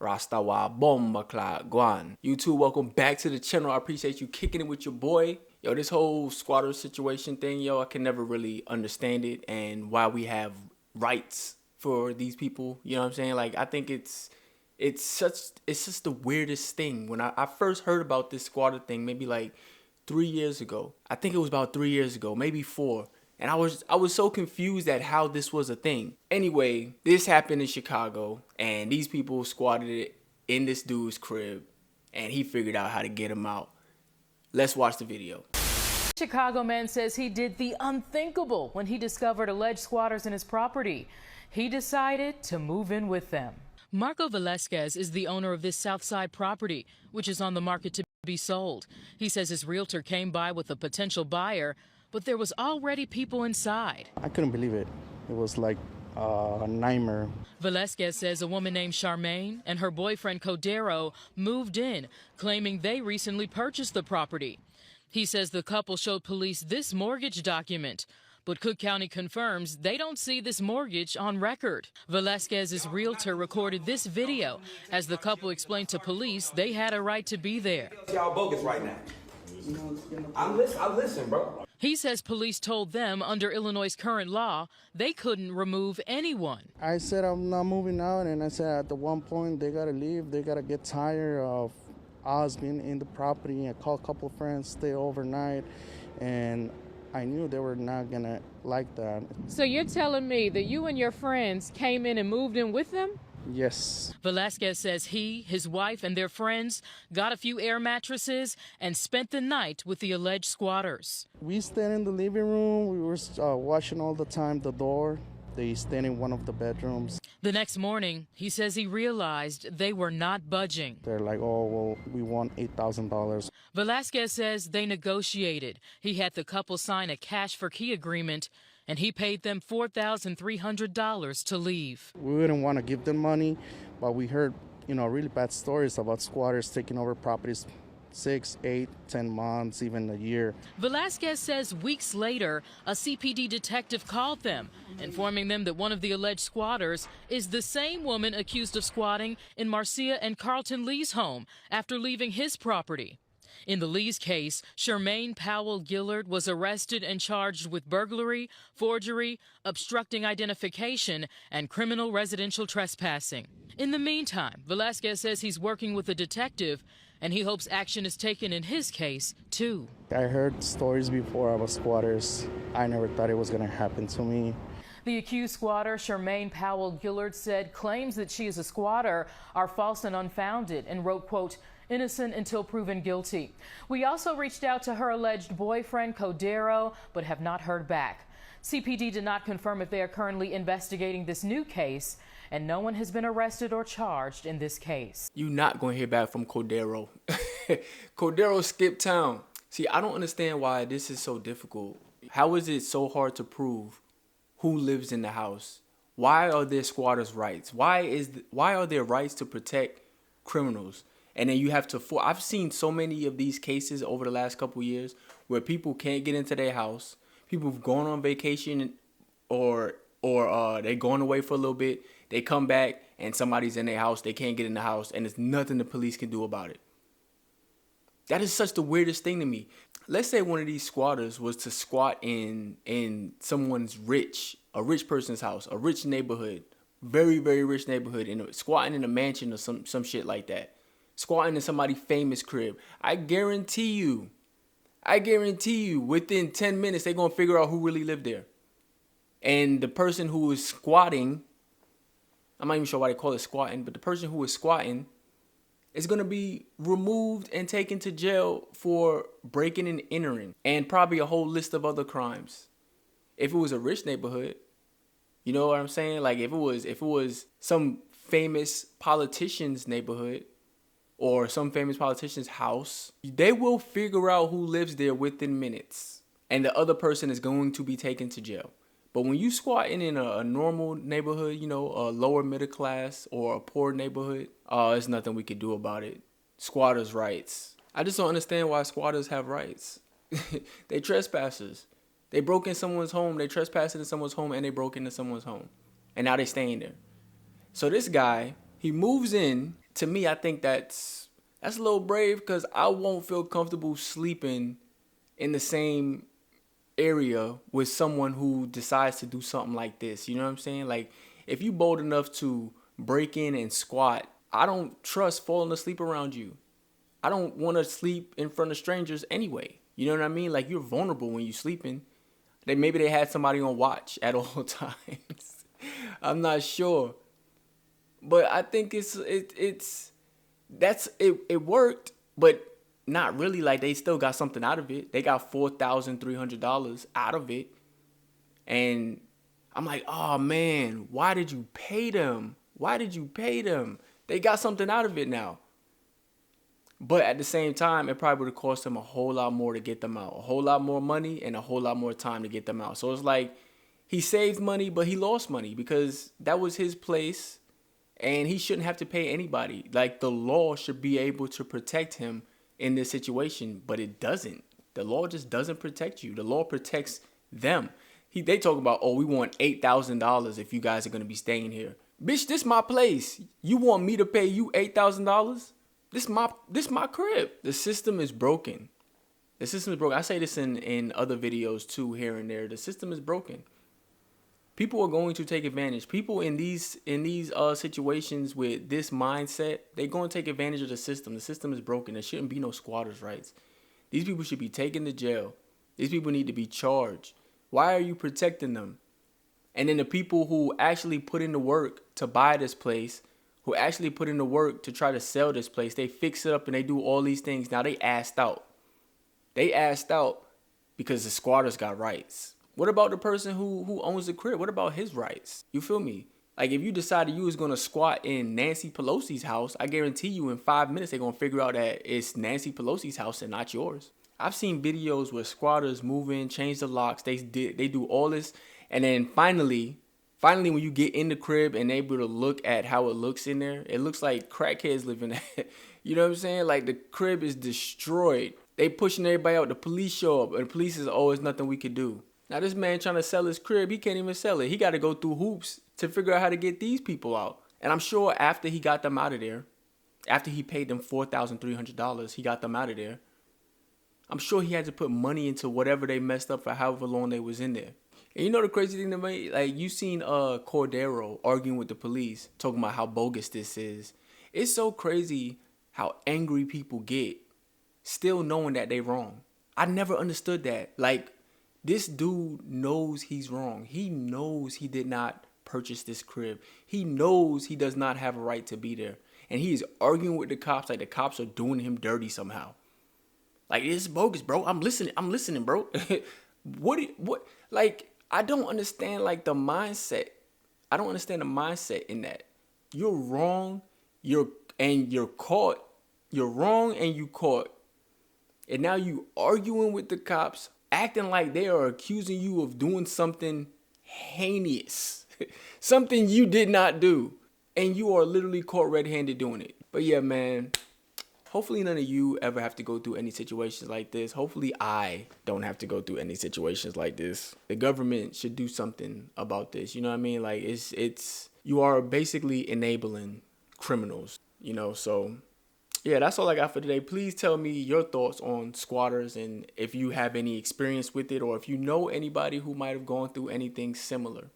Rastawa Bomba Cloud Guan. YouTube, welcome back to the channel. I appreciate you kicking it with your boy. Yo, this whole squatter situation thing, yo, I can never really understand it and why we have rights for these people. You know what I'm saying? Like, I think it's just the weirdest thing. When I first heard about this squatter thing, maybe like 3 years ago. I think it was about 3 years ago, maybe 4. And I was so confused at how this was a thing. Anyway, this happened in Chicago, and these people squatted it in this dude's crib, and he figured out how to get him out. Let's watch the video. Chicago man says he did the unthinkable when he discovered alleged squatters in his property. He decided to move in with them. Marco Velasquez is the owner of this Southside property, which is on the market to be sold. He says his realtor came by with a potential buyer, but there was already people inside. I couldn't believe it. It was like a nightmare. Velasquez says a woman named Charmaine and her boyfriend Cordero moved in, claiming they recently purchased the property. He says the couple showed police this mortgage document, but Cook County confirms they don't see this mortgage on record. Velasquez's realtor recorded this video as the couple explained to police they had a right to be there. Y'all bogus right now. I'm listening, bro. He says police told them under Illinois' current law, they couldn't remove anyone. I said I'm not moving out, and I said at the one point they gotta leave. They gotta get tired of us being in the property. I called a couple of friends, stay overnight, and I knew they were not gonna like that. So you're telling me that you and your friends came in and moved in with them? Yes. Velasquez says he, his wife, and their friends got a few air mattresses and spent the night with the alleged squatters. We stayed in the living room. We were watching all the time the door. They stayed in one of the bedrooms. The next morning, he says he realized they were not budging. They're like, oh, well, we want $8,000. Velasquez says they negotiated. He had the couple sign a cash for key agreement, and he paid them $4,300 to leave. We wouldn't want to give them money, but we heard, really bad stories about squatters taking over properties 6, 8, 10 months, even a year. Velasquez says weeks later, a CPD detective called them, informing them that one of the alleged squatters is the same woman accused of squatting in Marcia and Carlton Lee's home after leaving his property. In the Lee's case, Charmaine Powell Gillard was arrested and charged with burglary, forgery, obstructing identification, and criminal residential trespassing. In the meantime, Velasquez says he's working with a detective, and he hopes action is taken in his case, too. I heard stories before about squatters. I never thought it was going to happen to me. The accused squatter, Charmaine Powell Gillard, said claims that she is a squatter are false and unfounded, and wrote, quote, innocent until proven guilty. We also reached out to her alleged boyfriend, Cordero, but have not heard back. CPD did not confirm if they are currently investigating this new case, and no one has been arrested or charged in this case. You're not going to hear back from Cordero. Cordero skipped town. See, I don't understand why this is so difficult. How is it so hard to prove who lives in the house? Why are there squatters' rights? Why are there rights to protect criminals? And then you have to, I've seen so many of these cases over the last couple of years where people can't get into their house. People have gone on vacation or they're going away for a little bit. They come back and somebody's in their house. They can't get in the house and there's nothing the police can do about it. That is such the weirdest thing to me. Let's say one of these squatters was to squat in someone's a rich person's house, a rich neighborhood, very, very rich neighborhood, squatting in a mansion or some shit like that. Squatting in somebody's famous crib. I guarantee you, within 10 minutes, they're going to figure out who really lived there. And the person who is squatting, I'm not even sure why they call it squatting, but the person who is squatting is going to be removed and taken to jail for breaking and entering, and probably a whole list of other crimes. If it was a rich neighborhood, you know what I'm saying? Like if it was some famous politician's neighborhood, or some famous politician's house, they will figure out who lives there within minutes. And the other person is going to be taken to jail. But when you squatting in a normal neighborhood, a lower middle class or a poor neighborhood, there's nothing we can do about it. Squatters' rights. I just don't understand why squatters have rights. They trespassers. They broke in someone's home, they trespassed into someone's home, and they broke into someone's home. And now they staying there. So this guy, he moves in to me, I think that's a little brave, because I won't feel comfortable sleeping in the same area with someone who decides to do something like this. You know what I'm saying? Like, if you bold enough to break in and squat, I don't trust falling asleep around you. I don't want to sleep in front of strangers anyway. You know what I mean? Like, you're vulnerable when you're sleeping. Maybe they had somebody on watch at all times. I'm not sure. But I think it worked, but not really. Like, they still got something out of it. They got $4,300 out of it. And I'm like, oh man, why did you pay them? Why did you pay them? They got something out of it now. But at the same time, it probably would have cost them a whole lot more to get them out. A whole lot more money and a whole lot more time to get them out. So it's like, he saved money, but he lost money, because that was his place and he shouldn't have to pay anybody. Like, the law should be able to protect him in this situation, but it doesn't. The law just doesn't protect you. The law protects them. They talk about, oh, we want $8,000 if you guys are going to be staying here. Bitch, this my place. You want me to pay you $8,000? This my crib. The system is broken. The system is broken. I say this in other videos too, here and there. The system is broken. People are going to take advantage. People in these situations with this mindset, they're going to take advantage of the system. The system is broken. There shouldn't be no squatters' rights. These people should be taken to jail. These people need to be charged. Why are you protecting them? And then the people who actually put in the work to buy this place, who actually put in the work to try to sell this place, they fix it up and they do all these things. Now they asked out. They asked out because the squatters got rights. What about the person who owns the crib? What about his rights? You feel me? Like, if you decided you was going to squat in Nancy Pelosi's house, I guarantee you in 5 minutes they're going to figure out that it's Nancy Pelosi's house and not yours. I've seen videos where squatters move in, change the locks, they do all this, and then finally when you get in the crib and able to look at how it looks in there, it looks like crackheads living there. You know what I'm saying? Like, the crib is destroyed. They pushing everybody out. The police show up, and the police is, oh, there's nothing we could do. Now, this man trying to sell his crib, he can't even sell it. He got to go through hoops to figure out how to get these people out. And I'm sure after he got them out of there, after he paid them $4,300, he got them out of there, I'm sure he had to put money into whatever they messed up for however long they was in there. And you know the crazy thing to me? Like, you seen Cordero arguing with the police, talking about how bogus this is. It's so crazy how angry people get, still knowing that they wrong. I never understood that. Like, this dude knows he's wrong. He knows he did not purchase this crib. He knows he does not have a right to be there. And he is arguing with the cops like the cops are doing him dirty somehow. Like, this is bogus, bro. I'm listening, bro. What? Like, I don't understand, like, the mindset. I don't understand the mindset in that. You're wrong. You're caught. You're wrong and you caught. And now you arguing with the cops, acting like they are accusing you of doing something heinous. Something you did not do. And you are literally caught red-handed doing it. But yeah, man. Hopefully none of you ever have to go through any situations like this. Hopefully I don't have to go through any situations like this. The government should do something about this. You know what I mean? Like, it's you are basically enabling criminals, you know? So yeah, that's all I got for today. Please tell me your thoughts on squatters and if you have any experience with it or if you know anybody who might have gone through anything similar.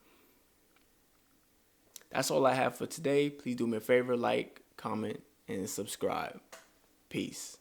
That's all I have for today. Please do me a favor, like, comment, and subscribe. Peace.